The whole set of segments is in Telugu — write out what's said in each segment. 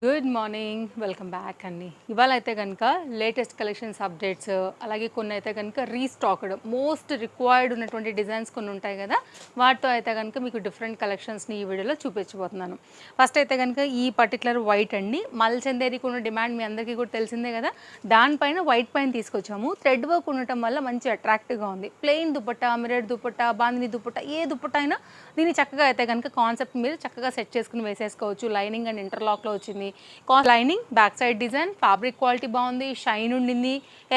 గుడ్ మార్నింగ్, వెల్కమ్ బ్యాక్ అండి. ఇవాళ అయితే కనుక లేటెస్ట్ కలెక్షన్స్ అప్డేట్స్, అలాగే కొన్ని అయితే కనుక రీస్టాక్డ్ మోస్ట్ రిక్వైర్డ్ ఉన్నటువంటి డిజైన్స్ కొన్ని ఉంటాయి కదా, వాటితో అయితే కనుక మీకు డిఫరెంట్ కలెక్షన్స్ని ఈ వీడియోలో చూపించబోతున్నాను. ఫస్ట్ అయితే కనుక ఈ పర్టికులర్ వైట్ అండి, మల్చందేరికి ఉన్న డిమాండ్ మీ అందరికీ కూడా తెలిసిందే కదా, దానిపైన వైట్ పైన తీసుకొచ్చాము. థ్రెడ్ వర్క్ ఉండటం వల్ల మంచి అట్రాక్టివ్గా ఉంది. ప్లెయిన్ దుపట్టా, మిర్రర్ దుపట్టా, బాందిని దుపట్టా, ఏ దుపట్టా అయినా దీన్ని చక్కగా అయితే కనుక కాన్సెప్ట్ మీరు చక్కగా సెట్ చేసుకుని వేసేసుకోవచ్చు. లైనింగ్ అండ్ ఇంటర్లాక్లో వచ్చింది. Lining, back side design, fabric quality బాగుంది, షైన్ ఉండింది.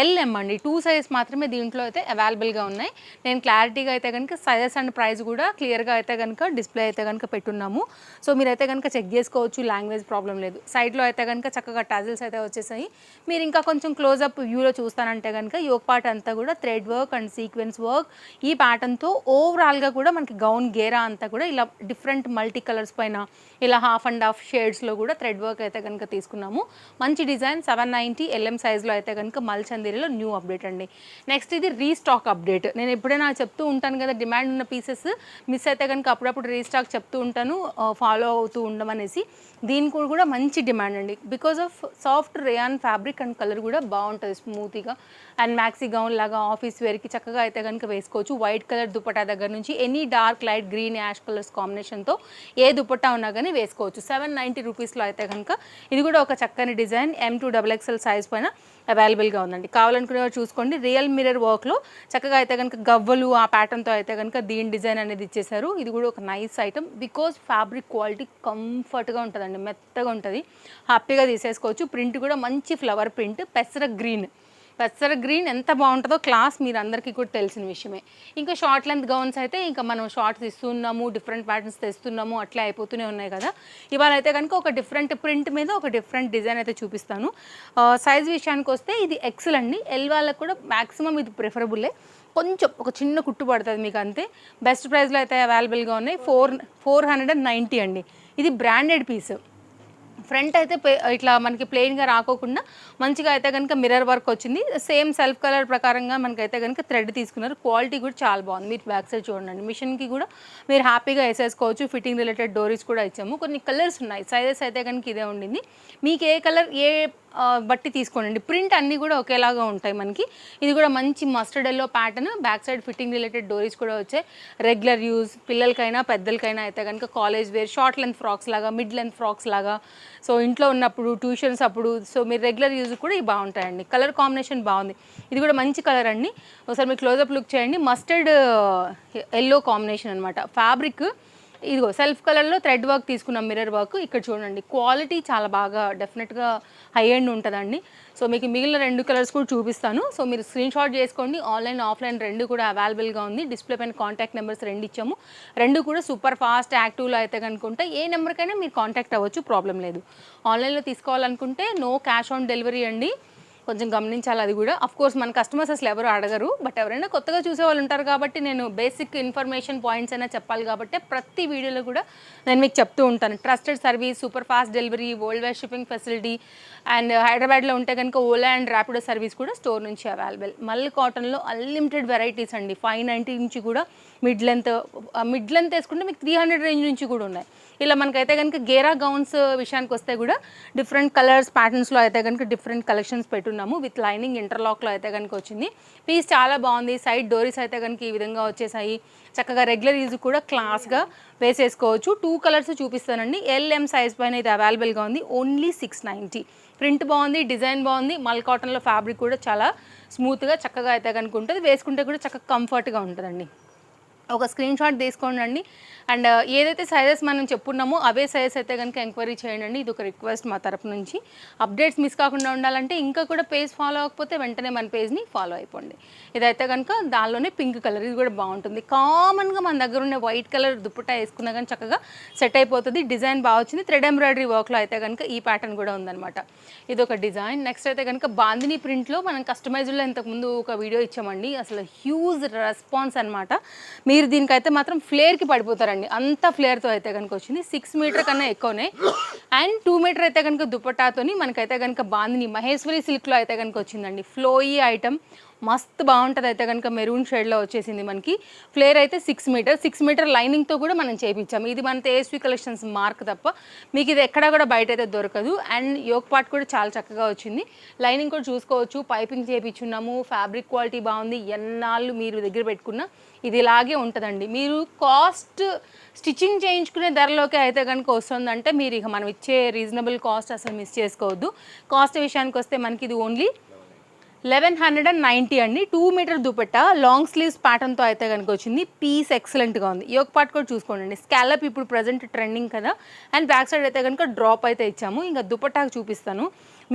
LM అండి, 2 సైజ్ మాత్రమే దీంట్లో అయితే అవైలబుల్గా ఉన్నాయి. నేను క్లారిటీగా అయితే కనుక సైజెస్ అండ్ ప్రైస్ కూడా క్లియర్గా అయితే కనుక డిస్ప్లే అయితే కనుక పెట్టున్నాము. సో మీరైతే కనుక చెక్ చేసుకోవచ్చు, లాంగ్వేజ్ ప్రాబ్లం లేదు. సైడ్లో అయితే కనుక చక్కగా టజిల్స్ అయితే వచ్చేసాయి. మీరు ఇంకా కొంచెం క్లోజ్అప్ వ్యూలో చూస్తానంటే కనుక యోక్ పార్ట్ అంతా కూడా thread work and sequence work ఈ ప్యాటర్న్తో ఓవరాల్గా కూడా మనకి గౌన్ గేరా అంతా కూడా ఇలా డిఫరెంట్ మల్టీ కలర్స్ పైన ఇలా హాఫ్ అండ్ హాఫ్ షేడ్స్లో కూడా థ్రెడ్ వర్క్ అయితే కనుక తీసుకున్నాము. మంచి డిజైన్, 790 LM సైజ్లో అయితే కనుక మల్చందేరిలో న్యూ అప్డేట్ అండి. నెక్స్ట్ ఇది రీస్టాక్ అప్డేట్. నేను ఎప్పుడైనా చెప్తూ ఉంటాను కదా, డిమాండ్ ఉన్న పీసెస్ మిస్ అయితే కనుక అప్పుడప్పుడు రీస్టాక్ చెప్తూ ఉంటాను, ఫాలో అవుతూ ఉండమనేసి. దీనికి కూడా మంచి డిమాండ్ అండి, because of soft rayon fabric and colour కూడా బాగుంటుంది, స్మూత్గా అండ్ మ్యాక్సీ గౌన్ లాగా ఆఫీస్ వేర్కి చక్కగా అయితే కనుక వేసుకోవచ్చు. వైట్ కలర్ దుపట్టా దగ్గర నుంచి any dark light green ash colours కాంబినేషన్తో ఏ దుపట్టా ఉన్నా కానీ వేసుకోవచ్చు. 790 రూపీస్లో అయితే కనుక ఇది కూడా ఒక చక్కని డిజైన్, M2XXL సైజ్ పైన అవైలబుల్గా ఉందండి. కావాలనుకునే చూసుకోండి. రియల్ మిర్రర్ వర్క్లో చక్కగా అయితే కనుక గవ్వలు ఆ ప్యాటర్న్తో అయితే కనుక దీని డిజైన్ అనేది ఇచ్చేసారు. ఇది కూడా ఒక nice item, because fabric quality కంఫర్ట్గా ఉంటుందండి, మెత్తగా ఉంటుంది, హ్యాపీగా తీసేసుకోవచ్చు. ప్రింట్ కూడా మంచి ఫ్లవర్ ప్రింట్, పెసర గ్రీన్ ఎంత బాగుంటుందో క్లాస్ మీరు అందరికీ కూడా తెలిసిన విషయమే. ఇంకా షార్ట్ లెంత్ గౌన్స్ అయితే ఇంకా మనం షార్ట్స్ ఇస్తున్నాము, డిఫరెంట్ ప్యాటర్న్స్ తెస్తున్నాము, అట్లా అయిపోతూనే ఉన్నాయి కదా. ఇవాళ అయితే కనుక ఒక డిఫరెంట్ ప్రింట్ మీద ఒక డిఫరెంట్ డిజైన్ అయితే చూపిస్తాను. సైజ్ విషయానికి వస్తే ఇది ఎక్సెల్ అండి. ఎల్ వాళ్ళకు కూడా మ్యాక్సిమం ఇది ప్రిఫరబుల్లే, కొంచెం ఒక చిన్న కుట్టు పడుతుంది మీకు అంతే. బెస్ట్ ప్రైస్లో అయితే అవైలబుల్గా ఉన్నాయి. 490 అండి. ఇది బ్రాండెడ్ పీస్. ఫ్రంట్ అయితే ఇట్లా మనకి ప్లెయిన్గా రాకోకుండా మంచిగా అయితే కనుక మిర్రర్ వర్క్ వచ్చింది. సేమ్ సెల్ఫ్ కలర్ ప్రకారంగా మనకైతే కనుక థ్రెడ్ తీసుకున్నారు. క్వాలిటీ కూడా చాలా బాగుంది. మీరు బ్యాక్ సైడ్ చూడండి, మిషన్కి కూడా మీరు హ్యాపీగా వేసేసుకోవచ్చు. ఫిట్టింగ్ రిలేటెడ్ డోరీస్ కూడా ఇచ్చాము. కొన్ని కలర్స్ ఉన్నాయి, సైజెస్ అయితే కనుక ఇదే ఉండింది. మీకు ఏ కలర్ ఏ బట్టి తీసుకోండి. ప్రింట్ అన్నీ కూడా ఒకేలాగా ఉంటాయి మనకి. ఇది కూడా మంచి mustard yellow pattern, back side fitting related డోరీస్ కూడా వచ్చాయి. రెగ్యులర్ యూజ్ పిల్లలకైనా పెద్దలకైనా అయితే కనుక college wear, short length frocks లాగా, మిడ్ లెంత్ ఫ్రాక్స్ లాగా, సో ఇంట్లో ఉన్నప్పుడు, ట్యూషన్స్ అప్పుడు, సో మీరు రెగ్యులర్ యూజ్ కూడా ఇవి బాగుంటాయండి. కలర్ కాంబినేషన్ బాగుంది. ఇది కూడా మంచి కలర్ అండి. ఒకసారి మీరు క్లోజప్ లుక్ చేయండి. మస్టర్డ్ ఎల్లో కాంబినేషన్ అనమాట. ఫ్యాబ్రిక్ ఇదిగో సెల్ఫ్ కలర్లో థ్రెడ్ వర్క్ తీసుకున్నాం, మిర్రర్ వర్క్. ఇక్కడ చూడండి, క్వాలిటీ చాలా బాగా డెఫినెట్గా హై ఎండ్ ఉంటుందండి. సో మీకు మిగిలిన 2 కలర్స్ కూడా చూపిస్తాను. సో మీరు స్క్రీన్ షాట్ చేసుకోండి. ఆన్లైన్ ఆఫ్లైన్ 2 కూడా అవైలబుల్గా ఉంది. డిస్ప్లే పైన కాంటాక్ట్ నెంబర్స్ 2 ఇచ్చాము. 2 కూడా సూపర్ ఫాస్ట్ యాక్టివ్లో అయితే కనుకుంటే ఏ నెంబర్కైనా మీరు కాంటాక్ట్ అవ్వచ్చు, ప్రాబ్లం లేదు. ఆన్లైన్లో తీసుకోవాలనుకుంటే నో క్యాష్ ఆన్ డెలివరీ అండి, కొంచెం గమనించాలి అది కూడా. అఫ్ కోర్స్ మన కస్టమర్స్ అసలు ఎవరు అడగరు, బట్ ఎవరైనా కొత్తగా చూసే వాళ్ళు ఉంటారు కాబట్టి నేను బేసిక్ ఇన్ఫర్మేషన్ పాయింట్స్ అయినా చెప్పాలి కాబట్టి ప్రతి వీడియోలో కూడా నేను మీకు చెప్తూ ఉంటాను. Trusted service, super fast delivery, world wide shipping facility, and హైదరాబాద్లో ఉంటే కనుక ఓలా అండ్ ర్యాపిడో సర్వీస్ కూడా స్టోర్ నుంచి అవైలబుల్. మల్ కాటన్లో అన్లిమిటెడ్ వెరైటీస్ అండి. 590 నుంచి కూడా మిడ్ లెంత్ వేసుకుంటే మీకు 300 రేంజ్ నుంచి కూడా ఉన్నాయి. ఇలా మనకైతే కనుక గేరా గౌన్స్ విషయానికి వస్తే కూడా డిఫరెంట్ కలర్స్ ప్యాటర్న్స్లో అయితే కనుక డిఫరెంట్ కలెక్షన్స్ పెట్టున్నాము. విత్ లైనింగ్ ఇంటర్లాక్లో అయితే కనుక వచ్చింది. పీస్ చాలా బాగుంది. సైడ్ డోరీస్ అయితే కనుక ఈ విధంగా వచ్చేసాయి. చక్కగా రెగ్యులర్ యూజ్ కూడా క్లాస్గా వేసేసుకోవచ్చు. 2 కలర్స్ చూపిస్తానండి. LM సైజ్ పైన ఇది అవైలబుల్గా ఉంది. ఓన్లీ 690. ప్రింట్ బాగుంది, డిజైన్ బాగుంది. మల్ కాటన్లో ఫ్యాబ్రిక్ కూడా చాలా స్మూత్గా చక్కగా అయితే కనుక ఉంటుంది. వేసుకుంటే కూడా చక్కగా కంఫర్ట్గా ఉంటుందండి. ఒక స్క్రీన్ షాట్ తీసుకోండి. అండ్ ఏదైతే సైజెస్ మనం చెప్పున్నామో అవే సైజెస్ అయితే కనుక ఎంక్వైరీ చేయండి. ఇది ఒక రిక్వెస్ట్ మా తరపు నుంచి. అప్డేట్స్ మిస్ కాకుండా ఉండాలంటే ఇంకా కూడా పేజ్ ఫాలో అవ్వకపోతే వెంటనే మన పేజ్ని ఫాలో అయిపోండి. ఇదైతే కనుక దానిలోనే పింక్ కలర్, ఇది కూడా బాగుంటుంది. కామన్గా మన దగ్గర ఉన్న వైట్ కలర్ దుపట్టా వేసుకున్నా కానీ చక్కగా సెట్ అయిపోతుంది. డిజైన్ బాగా వచ్చింది. థ్రెడ్ ఎంబ్రాయిడరీ వర్క్లో అయితే కనుక ఈ ప్యాటర్న్ కూడా ఉందన్నమాట. ఇది ఒక డిజైన్. నెక్స్ట్ అయితే కనుక బాందిని ప్రింట్లో మనం కస్టమైజ్డ్లో ఇంతకుముందు ఒక వీడియో ఇచ్చామండి. అసలు హ్యూజ్ రెస్పాన్స్ అనమాట. మీరు దీనికైతే మాత్రం ఫ్లేర్కి పడిపోతారండి, అంత ఫ్లేర్తో అయితే కనుక వచ్చింది. 6 మీటర్ కన్నా ఎక్కువనే. అండ్ 2 మీటర్ అయితే కనుక దుపట్టాతోని మనకైతే కనుక బాందిని మహేశ్వరి సిల్క్లో అయితే కనుక వచ్చిందండి. ఫ్లోయీ ఐటమ్, మస్తు బాగుంటుంది. అయితే కనుక మెరూన్ షేడ్లో వచ్చేసింది మనకి. ఫ్లేర్ అయితే 6 మీటర్ లైనింగ్తో కూడా మనం చేయించాము. ఇది మన తేజస్వి కలెక్షన్స్ మార్క్ తప్ప మీకు ఇది ఎక్కడా కూడా బయట అయితే దొరకదు. అండ్ యోక్ పార్ట్ కూడా చాలా చక్కగా వచ్చింది. లైనింగ్ కూడా చూసుకోవచ్చు, పైపింగ్ చేయించున్నాము, ఫ్యాబ్రిక్ క్వాలిటీ బాగుంది. ఎన్నాళ్ళు మీరు దగ్గర పెట్టుకున్నా ఇది ఇలాగే ఉంటుందండి. మీరు కాస్ట్ స్టిచ్చింగ్ చేయించుకునే ధరలోకి అయితే కనుక వస్తుందంటే మీరు ఇక మనం ఇచ్చే రీజనబుల్ కాస్ట్ అసలు మిస్ చేసుకోవద్దు. కాస్ట్ విషయానికి వస్తే మనకి ఇది ఓన్లీ 1190 అండి. 2 మీటర్ దుపట్టా లాంగ్ స్లీవ్స్ ప్యాటర్న్తో అయితే కనుక వచ్చింది. పీస్ ఎక్సలెంట్గా ఉంది. యోక్ పార్ట్ కూడా చూసుకోండి. స్కాలప్ ఇప్పుడు ప్రజెంట్ ట్రెండింగ్ కదా. అండ్ బ్యాక్ సైడ్ అయితే కనుక డ్రాప్ అయితే ఇచ్చాము. ఇంకా దుపట్టాకు చూపిస్తాను.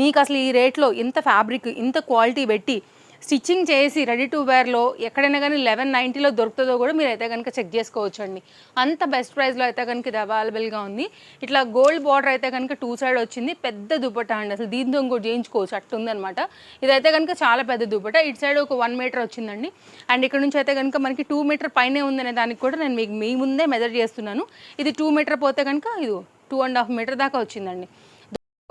మీకు అసలు ఈ రేట్లో ఇంత ఫ్యాబ్రిక్ ఇంత క్వాలిటీ పెట్టి స్టిచ్చింగ్ చేసి రెడీ టు వేర్లో ఎక్కడైనా కానీ 1190లో దొరుకుతుందో కూడా మీరు అయితే కనుక చెక్ చేసుకోవచ్చు అండి. అంత బెస్ట్ ప్రైస్లో అయితే కనుక ఇది అవైలబుల్గా ఉంది. ఇట్లా గోల్డ్ బార్డర్ అయితే కనుక 2 సైడ్ వచ్చింది. పెద్ద దుపట్టా అండి, అసలు దీంతో కూడా చేయించుకోవచ్చు అట్టుందనమాట. ఇదైతే కనుక చాలా పెద్ద దుపట్టా. ఇటు సైడ్ ఒక 1 మీటర్ వచ్చిందండి. అండ్ ఇక్కడ నుంచి అయితే కనుక మనకి 2 మీటర్ పైనే ఉందనే దానికి కూడా నేను మీకు మీ ముందే మెజర్ చేస్తున్నాను. ఇది 2 మీటర్ పోతే కనుక ఇది 2.5 మీటర్ దాకా వచ్చిందండి.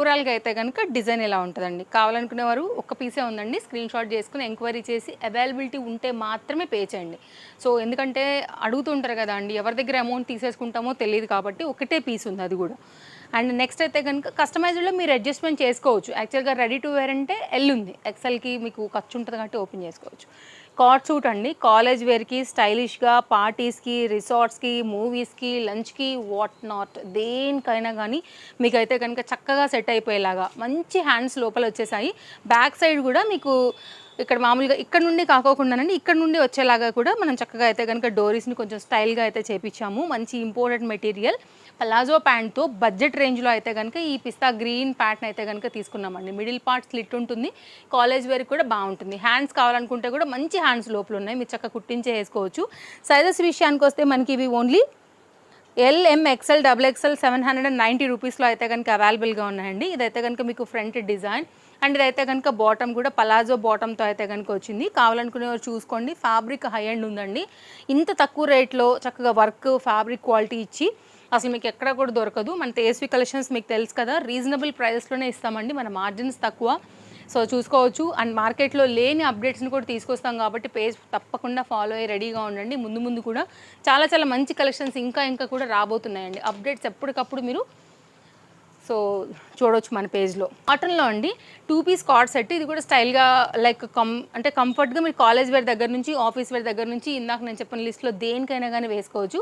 ఓవరాల్గా అయితే కనుక డిజైన్ ఇలా ఉంటుందండి. కావాలనుకునేవారు ఒక్క పీసే ఉందండి, స్క్రీన్ షాట్ చేసుకుని ఎంక్వైరీ చేసి అవైలబిలిటీ ఉంటే మాత్రమే పే చేయండి. సో ఎందుకంటే అడుగుతుంటారు కదా అండి, ఎవరి దగ్గర అమౌంట్ తీసేసుకుంటామో తెలియదు కాబట్టి ఒకటే పీస్ ఉంది అది కూడా. అండ్ నెక్స్ట్ అయితే కనుక కస్టమైజ్డ్లో మీరు అడ్జస్ట్మెంట్ చేసుకోవచ్చు. యాక్చువల్గా రెడీ టు వేర్ అంటే ఎల్ ఉంది, ఎక్సెల్కి మీకు ఖర్చు ఉంటుంది కాబట్టి ఓపెన్ చేసుకోవచ్చు. కాట్ సూట్ అండి, కాలేజ్ వేర్కి స్టైలిష్గా, పార్టీస్కి, రిసార్ట్స్కి, మూవీస్కి, లంచ్కి, వాట్ నాట్ దేనికైనా కానీ మీకైతే కనుక చక్కగా సెట్ అయిపోయేలాగా మంచి హ్యాండ్స్ లోపల వచ్చేసాయి. బ్యాక్ సైడ్ కూడా మీకు ఇక్కడ మామూలుగా ఇక్కడ నుండి కాకోకుండానండి ఇక్కడ నుండి వచ్చేలాగా కూడా మనం చక్కగా అయితే కనుక డోరీస్ని కొంచెం స్టైల్గా అయితే చేపించాము. మంచి ఇంపోర్టెడ్ మెటీరియల్ పలాజో ప్యాంట్తో బడ్జెట్ రేంజ్లో అయితే కనుక ఈ పిస్తా గ్రీన్ ప్యాటర్న్ అయితే కనుక తీసుకున్నామండి. మిడిల్ పార్ట్ స్లిట్ ఉంటుంది, కాలేజ్ వేర్ కూడా బాగుంటుంది. హ్యాండ్స్ కావాలనుకుంటే కూడా మంచి హ్యాండ్స్ లోపల ఉన్నాయి, మీరు చక్కగా కుట్టించే వేసుకోవచ్చు. సైజెస్ విషయానికి వస్తే మనకి ఇవి ఓన్లీ ఎల్, ఎం, ఎక్సెల్, XXL 790 రూపీస్లో అయితే కనుక అవైలబుల్గా ఉన్నాయండి. ఇదైతే కనుక మీకు ఫ్రంట్ డిజైన్ అండ్ ఇదైతే కనుక బాటమ్ కూడా పలాజో బాటమ్తో అయితే కనుక వచ్చింది. కావాలనుకునేవారు చూసుకోండి. ఫ్యాబ్రిక్ హై అండ్ ఉందండి. ఇంత తక్కువ రేట్లో చక్కగా వర్క్ ఫ్యాబ్రిక్ క్వాలిటీ ఇచ్చి అసలు మీకు ఎక్కడ కూడా దొరకదు. మన తేజస్వి కలెక్షన్స్ మీకు తెలుసు కదా, రీజనబుల్ ప్రైస్లోనే ఇస్తామండి, మన మార్జిన్స్ తక్కువ. సో చూసుకోవచ్చు. అండ్ మార్కెట్లో లేని అప్డేట్స్ని కూడా తీసుకొస్తాం కాబట్టి పేజ్ తప్పకుండా ఫాలో అయ్యి రెడీగా ఉండండి. ముందు ముందు కూడా చాలా చాలా మంచి కలెక్షన్స్ ఇంకా కూడా రాబోతున్నాయండి. అప్డేట్స్ ఎప్పటికప్పుడు మీరు సో చూడవచ్చు మన పేజ్లో. కాటన్లో అండి 2 పీస్ కార్డ్ సెట్. ఇది కూడా స్టైల్గా లైక్ అంటే కంఫర్ట్గా మీరు కాలేజ్ వేర్ దగ్గర నుంచి ఆఫీస్ వేర్ దగ్గర నుంచి ఇందాక నేను చెప్పిన లిస్ట్లో దేనికైనా కానీ వేసుకోవచ్చు.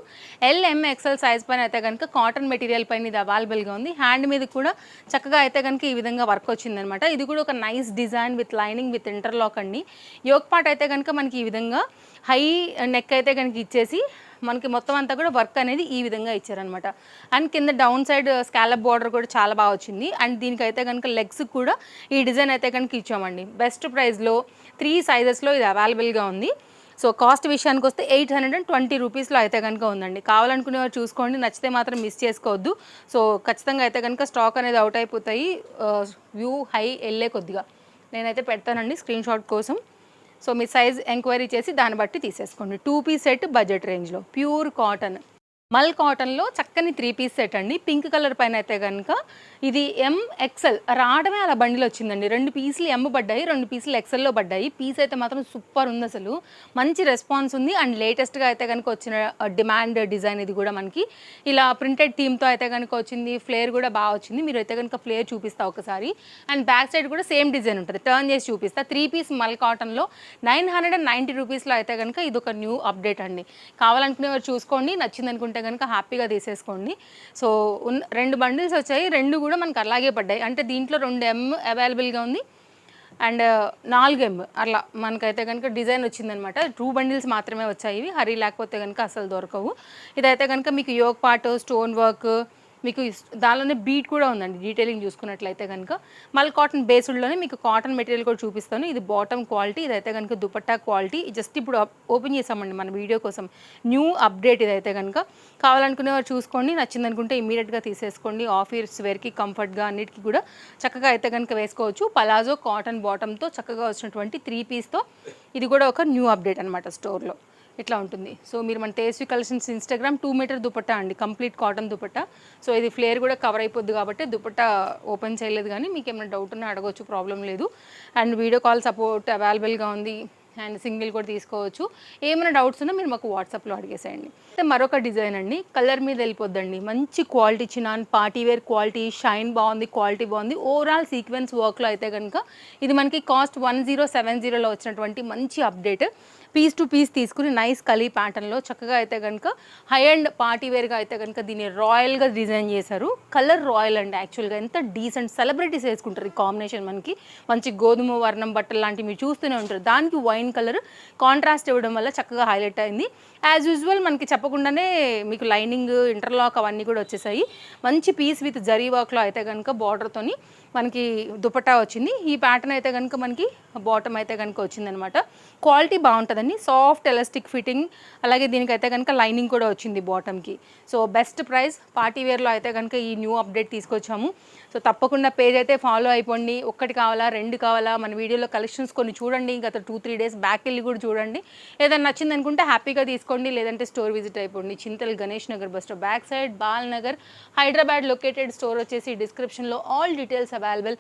ఎల్, ఎం, ఎక్సెల్ సైజ్ పైన అయితే కనుక కాటన్ మెటీరియల్ పైన ఇది అవైలబుల్గా ఉంది. హ్యాండ్ మీద కూడా చక్కగా అయితే కనుక ఈ విధంగా వర్క్ వచ్చిందనమాట. ఇది కూడా ఒక nice design with lining with interlock అండి. యోక్ పార్ట్ అయితే కనుక మనకి ఈ విధంగా హై నెక్ అయితే కనుక ఇచ్చేసి మనకి మొత్తం అంతా కూడా వర్క్ అనేది ఈ విధంగా ఇచ్చారనమాట. అండ్ కింద డౌన్ సైడ్ స్కాలప్ బార్డర్ కూడా చాలా బాగా వచ్చింది. అండ్ దీనికైతే కనుక లెగ్స్ కూడా ఈ డిజైన్ అయితే కనుక ఇచ్చామండి. బెస్ట్ ప్రైస్లో 3 సైజెస్లో ఇది అవైలబుల్గా ఉంది. సో కాస్ట్ విషయానికి వస్తే 820 రూపీస్లో అయితే కనుక ఉందండి. కావాలనుకునేవారు చూసుకోండి, నచ్చితే మాత్రం మిస్ చేసుకోవద్దు. సో ఖచ్చితంగా అయితే కనుక స్టాక్ అనేది అవుట్ అయిపోతాయి. వ్యూ హై వెళ్ళే కొద్దిగా నేనైతే పెడతానండి స్క్రీన్ షాట్ కోసం. సో మీ సైజ్ ఎంక్వైరీ చేసి దాన్ని బట్టి తీసేసుకోండి. 2 పీస్ సెట్ బడ్జెట్ రేంజ్లో ప్యూర్ కాటన్ మల్ కాటన్లో చక్కని 3 పీస్ సెట్ అండి. పింక్ కలర్ పైన అయితే కనుక ఇది ఎం, ఎక్సెల్ రావడమే అలా బండిలో వచ్చిందండి. 2 పీసులు ఎం పడ్డాయి, 2 పీసులు ఎక్సెల్లో పడ్డాయి. పీస్ అయితే మాత్రం సూపర్ ఉంది, అసలు మంచి రెస్పాన్స్ ఉంది. అండ్ లేటెస్ట్గా అయితే కనుక వచ్చిన డిమాండ్ డిజైన్ ఇది కూడా మనకి ఇలా ప్రింటెడ్ థీమ్తో అయితే కనుక వచ్చింది. ఫ్లేర్ కూడా బాగా వచ్చింది. మీరు అయితే కనుక ఫ్లేర్ చూపిస్తా ఒకసారి. అండ్ బ్యాక్ సైడ్ కూడా సేమ్ డిజైన్ ఉంటుంది, టర్న్ చేసి చూపిస్తా. 3 పీస్ మల్ కాటన్లో 990 రూపీస్లో అయితే కనుక ఇది ఒక న్యూ అప్డేట్ అండి. కావాలనుకునేవారు చూసుకోండి, నచ్చింది అనుకుంటే కనుక హ్యాపీగా తీసేసుకోండి. సో 2 బండిల్స్ వచ్చాయి, 2 కూడా మనకు అలాగే పడ్డాయి. అంటే దీంట్లో 2 ఎం అవైలబుల్గా ఉంది అండ్ 4 ఎం అట్లా మనకైతే కనుక డిజైన్ వచ్చిందనమాట. 2 బండిల్స్ మాత్రమే వచ్చాయి ఇవి, హరీ లేకపోతే కనుక అసలు దొరకవు. ఇదైతే కనుక మీకు యోక్ పార్ట్ స్టోన్ వర్క్ మీకు దానిలోనే బీట్ కూడా ఉందండి. డీటెయిలింగ్ చూసుకున్నట్లయితే కనుక మల్ కాటన్ బేస్డ్లోనే మీకు కాటన్ మెటీరియల్ కూడా చూపిస్తాను. ఇది బాటమ్ క్వాలిటీ, ఇదైతే కనుక దుపట్టా క్వాలిటీ. జస్ట్ ఇప్పుడు ఓపెన్ చేసామండి మన వీడియో కోసం, న్యూ అప్డేట్ ఇదైతే కనుక. కావాలనుకునేవారు చూసుకోండి, నచ్చిందనుకుంటే ఇమీడియట్గా తీసేసుకోండి. ఆఫీస్ వేర్కి కంఫర్ట్గా అన్నిటికీ కూడా చక్కగా అయితే కనుక వేసుకోవచ్చు. పలాజో కాటన్ బాటమ్తో చక్కగా వచ్చినటువంటి 3 పీస్తో ఇది కూడా ఒక న్యూ అప్డేట్ అనమాట స్టోర్లో. ఇట్లా ఉంటుంది. సో మీరు మన Tejaswi collections Instagram 2 metre dupatta అండి, కంప్లీట్ కాటన్ దుపట్టా. సో ఇది ఫ్లేర్ కూడా కవర్ అయిపోద్ది కాబట్టి దుపట్టా ఓపెన్ చేయలేదు, కానీ మీకు ఏమైనా డౌట్ ఉన్నా అడగవచ్చు, ప్రాబ్లం లేదు. అండ్ వీడియో కాల్ సపోర్ట్ అవైలబుల్గా ఉంది. అండ్ సింగిల్ కూడా తీసుకోవచ్చు. ఏమైనా డౌట్స్ ఉన్నా మీరు మాకు వాట్సాప్లో అడిగేసేయండి. మరొక డిజైన్ అండి, కలర్ మీద వెళ్ళిపోద్దండి, మంచి క్వాలిటీ చిన్న పార్టీ వేర్ క్వాలిటీ, షైన్ బాగుంది, క్వాలిటీ బాగుంది. ఓవరాల్ సీక్వెన్స్ వర్క్లో అయితే కనుక ఇది మనకి కాస్ట్ 1070లో వచ్చినటువంటి మంచి అప్డేట్. పీస్ టు పీస్ తీసుకుని నైస్ కలీ ప్యాటర్న్లో చక్కగా అయితే కనుక హై అండ్ పార్టీ వేర్గా అయితే కనుక దీన్ని రాయల్గా డిజైన్ చేశారు. కలర్ రాయల్ అండి, యాక్చువల్గా ఎంత డీసెంట్, సెలబ్రిటీస్ వేసుకుంటారు ఈ కాంబినేషన్. మనకి మంచి గోధుమ వర్ణం బట్టలు లాంటివి మీరు చూస్తూనే ఉంటారు, దానికి వైన్ కలర్ కాంట్రాస్ట్ ఇవ్వడం వల్ల చక్కగా హైలైట్ అయింది. యాజ్ యూజువల్ మనకి చెప్పకుండానే మీకు లైనింగ్, ఇంటర్లాక్ అవన్నీ కూడా వచ్చేసాయి. మంచి పీస్ విత్ జరీ వర్క్లో అయితే కనుక బార్డర్తోని మనకి దుపట్టా వచ్చింది. ఈ ప్యాటర్న్ అయితే కనుక మనకి బాటమ్ అయితే కనుక వచ్చిందనమాట. క్వాలిటీ బాగుంటుందండి, సాఫ్ట్ ఎలాస్టిక్ ఫిట్టింగ్, అలాగే దీనికైతే కనుక లైనింగ్ కూడా వచ్చింది బాటమ్కి. సో బెస్ట్ ప్రైస్, పార్టీ వేర్లో అయితే కనుక ఈ న్యూ అప్డేట్ తీసుకొచ్చాము. సో తప్పకుండా పేజ్ అయితే ఫాలో అయిపోండి. ఒక్కటి కావాలా, రెండు కావాలా, మన వీడియోలో కలెక్షన్స్ కొన్ని చూడండి, గత 2-3 డేస్ బ్యాక్ వెళ్ళి కూడా చూడండి. ఏదైనా నచ్చింది అనుకుంటే హ్యాపీగా తీసుకోండి, లేదంటే స్టోర్ విజిట్ అయిపోండి. Chintal Ganesh Nagar bus stop back side, Bal Nagar, Hyderabad located. Store వచ్చేసి డిస్క్రిప్షన్లో ఆల్ డీటెయిల్స్ అవైలబుల్.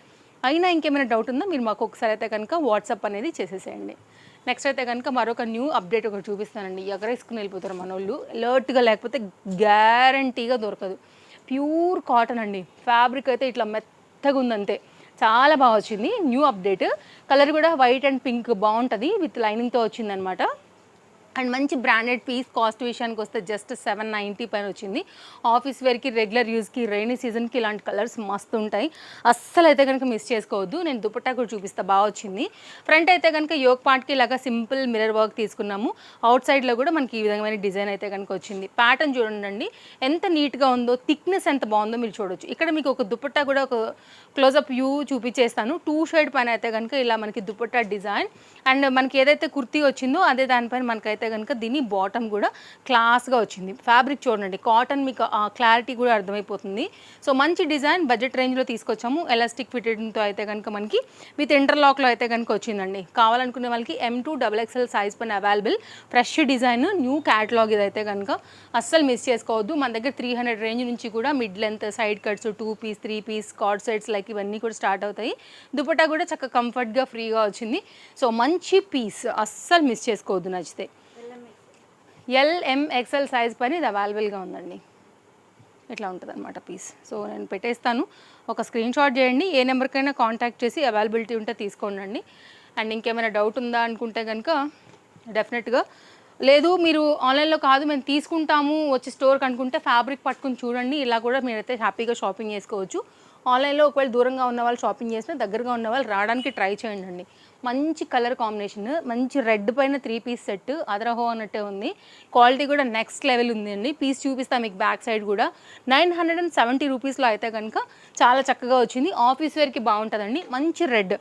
అయినా ఇంకేమైనా డౌట్ ఉందో మీరు మాకు ఒకసారి అయితే కనుక వాట్సాప్ అనేది చేసేసేయండి. నెక్స్ట్ అయితే కనుక మరొక న్యూ అప్డేట్ ఒకటి చూపిస్తానండి. ఎగరేసుకుని వెళ్ళిపోతారు మన వాళ్ళు, అలర్ట్గా లేకపోతే గ్యారంటీగా దొరకదు. ప్యూర్ కాటన్ అండి, ఫ్యాబ్రిక్ అయితే ఇట్లా మెత్తగా ఉందంతే, చాలా బాగా వచ్చింది. న్యూ అప్డేట్, కలర్ కూడా వైట్ అండ్ పింక్ బాగుంటుంది, విత్ లైనింగ్తో వచ్చిందనమాట. అండ్ మంచి బ్రాండెడ్ పీస్. కాస్ట్ విషయానికి వస్తే జస్ట్ 790 పైన వచ్చింది. ఆఫీస్ వేర్కి, రెగ్యులర్ యూస్కి, రైనీ సీజన్కి ఇలాంటి కలర్స్ మస్తు ఉంటాయి, అస్సలు అయితే కనుక మిస్ చేసుకోవద్దు. నేను దుపట్టా కూడా చూపిస్తా, బాగా వచ్చింది. ఫ్రంట్ అయితే కనుక యోక్ పార్ట్కి ఇలాగా సింపుల్ మిర్రర్ వర్క్ తీసుకున్నాము. అవుట్ సైడ్లో కూడా మనకి ఈ విధమైన డిజైన్ అయితే కనుక వచ్చింది. ప్యాటర్న్ చూడండి ఎంత నీట్గా ఉందో, థిక్నెస్ ఎంత బాగుందో మీరు చూడొచ్చు. ఇక్కడ మీకు ఒక దుపట్టా కూడా ఒక క్లోజప్ వ్యూ చూపించేస్తాను. 2 షేడ్ పైన అయితే కనుక ఇలా మనకి దుపట్టా డిజైన్, అండ్ మనకి ఏదైతే కుర్తీ వచ్చిందో అదే దానిపైన మనకైతే కనుక దీని బాటమ్ కూడా క్లాస్గా వచ్చింది. ఫ్యాబ్రిక్ చూడండి, కాటన్, మీకు క్లారిటీ కూడా అర్థమైపోతుంది. సో మంచి డిజైన్, బడ్జెట్ రేంజ్లో తీసుకొచ్చాము. ఎలాస్టిక్ ఫిటెడ్తో అయితే కనుక మనకి విత్ ఇంటర్లాక్లో అయితే కనుక వచ్చిందండి. కావాలనుకునే వాళ్ళకి M2 XXL సైజ్ పైన available. Fresh design, new catalogue ఇదైతే కనుక అస్సలు మిస్ చేసుకోవద్దు. మన దగ్గర 300 రేంజ్ నుంచి కూడా mid length, side cuts, 2 piece, 3 piece, cord sets like ఇవన్నీ కూడా స్టార్ట్ అవుతాయి. దుపట్టా కూడా చక్కగా కంఫర్ట్గా, ఫ్రీగా వచ్చింది. సో మంచి పీస్, అస్సలు మిస్ చేసుకోవద్దు నచ్చితే. LMXL సైజ్ పైన ఇది అవైలబుల్గా ఉందండి. ఇట్లా ఉంటుంది అనమాట పీస్. సో నేను పెట్టేస్తాను, ఒక స్క్రీన్ షాట్ చేయండి, ఏ నెంబర్కైనా కాంటాక్ట్ చేసి అవైలబిలిటీ ఉంటే తీసుకోండి. అండ్ ఇంకేమైనా డౌట్ ఉందా అనుకుంటే కనుక డెఫినెట్గా, లేదు మీరు ఆన్లైన్లో కాదు మేము తీసుకుంటాము వచ్చి స్టోర్కి అనుకుంటే ఫ్యాబ్రిక్ పట్టుకుని చూడండి, ఇలా కూడా మీరైతే హ్యాపీగా షాపింగ్ చేసుకోవచ్చు. ఆన్లైన్లో ఒకవేళ దూరంగా ఉన్న వాళ్ళు షాపింగ్ చేసినా దగ్గరగా ఉన్న వాళ్ళు రావడానికి ట్రై చేయండి. మంచి కలర్ కాంబినేషన్, మంచి రెడ్ పైన 3 పీస్ సెట్, అదరహో అన్నట్టే ఉంది. క్వాలిటీ కూడా నెక్స్ట్ లెవెల్ ఉంది అండి. పీస్ చూపిస్తాను మీకు బ్యాక్ సైడ్ కూడా. 970 రూపీస్లో అయితే కనుక చాలా చక్కగా వచ్చింది. ఆఫీస్ వేర్కి బాగుంటుందండి. మంచి రెడ్,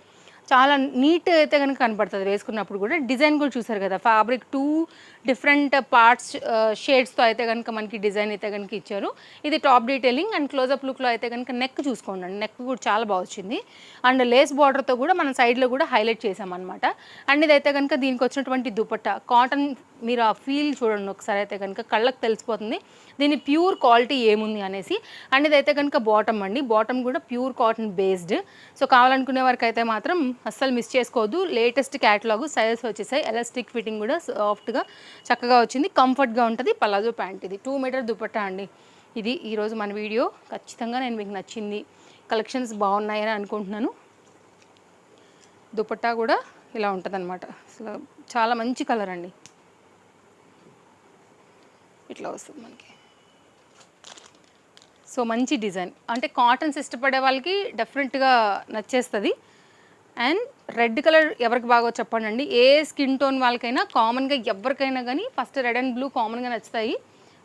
చాలా నీట్ అయితే కనుక కనపడుతుంది వేసుకున్నప్పుడు కూడా. డిజైన్ కూడా చూసారు కదా, ఫ్యాబ్రిక్ 2 డిఫరెంట్ పార్ట్స్ షేడ్స్తో అయితే కనుక మనకి డిజైన్ అయితే కనుక ఇచ్చారు. ఇది టాప్ డీటెయిలింగ్. అండ్ క్లోజప్ లుక్లో అయితే కనుక నెక్ చూసుకోండి, నెక్ కూడా చాలా బాగా వచ్చింది. అండ్ లేస్ బార్డర్తో కూడా మన సైడ్లో కూడా హైలైట్ చేసామన్నమాట. అండ్ ఇదైతే కనుక దీనికి వచ్చినటువంటి దుపట్టా కాటన్, మీరు ఆ ఫీల్ చూడండి ఒకసారి, అయితే కనుక కళ్ళకు తెలిసిపోతుంది దీని ప్యూర్ క్వాలిటీ ఏముంది అనేసి. అండ్ ఇదైతే కనుక బాటమ్ అండి, బాటమ్ కూడా ప్యూర్ కాటన్ బేస్డ్. సో కావాలనుకునే వారికి అయితే మాత్రం అస్సలు మిస్ చేసుకోవద్దు. లేటెస్ట్ క్యాటలాగ్, సైజెస్ వచ్చేసాయి. ఎలాస్టిక్ ఫిట్టింగ్ కూడా సాఫ్ట్గా చక్కగా వచ్చింది, కంఫర్ట్గా ఉంటుంది. పలాజో ప్యాంట్, ఇది 2 మీటర్ దుపట్టా అండి. ఇది ఈరోజు మన వీడియో. ఖచ్చితంగా నేను మీకు నచ్చింది, కలెక్షన్స్ బాగున్నాయని అనుకుంటున్నాను. దుపట్టా కూడా ఇలా ఉంటుంది అనమాట, అసలు చాలా మంచి కలర్ అండి. ఇట్లా వస్తుంది మనకి. సో మంచి డిజైన్, అంటే కాటన్స్ ఇష్టపడే వాళ్ళకి డెఫినెట్గా నచ్చేస్తుంది. అండ్ రెడ్ కలర్ ఎవరికి బాగా చెప్పండి అండి, ఏ స్కిన్ టోన్ వాళ్ళకైనా కామన్గా ఎవరికైనా కానీ ఫస్ట్ రెడ్ అండ్ బ్లూ కామన్గా నచ్చుతాయి.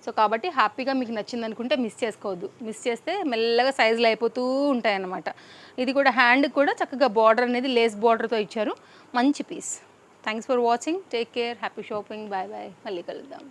సో కాబట్టి హ్యాపీగా మీకు నచ్చింది అనుకుంటే మిస్ చేసుకోవద్దు. మిస్ చేస్తే మెల్లగా సైజులు అయిపోతూ ఉంటాయన్నమాట. ఇది కూడా హ్యాండ్ కూడా చక్కగా బార్డర్ అనేది లేస్ బార్డర్తో ఇచ్చారు. మంచి piece. Thanks for watching, take care, happy shopping, bye bye, మళ్ళీ కలుద్దాం.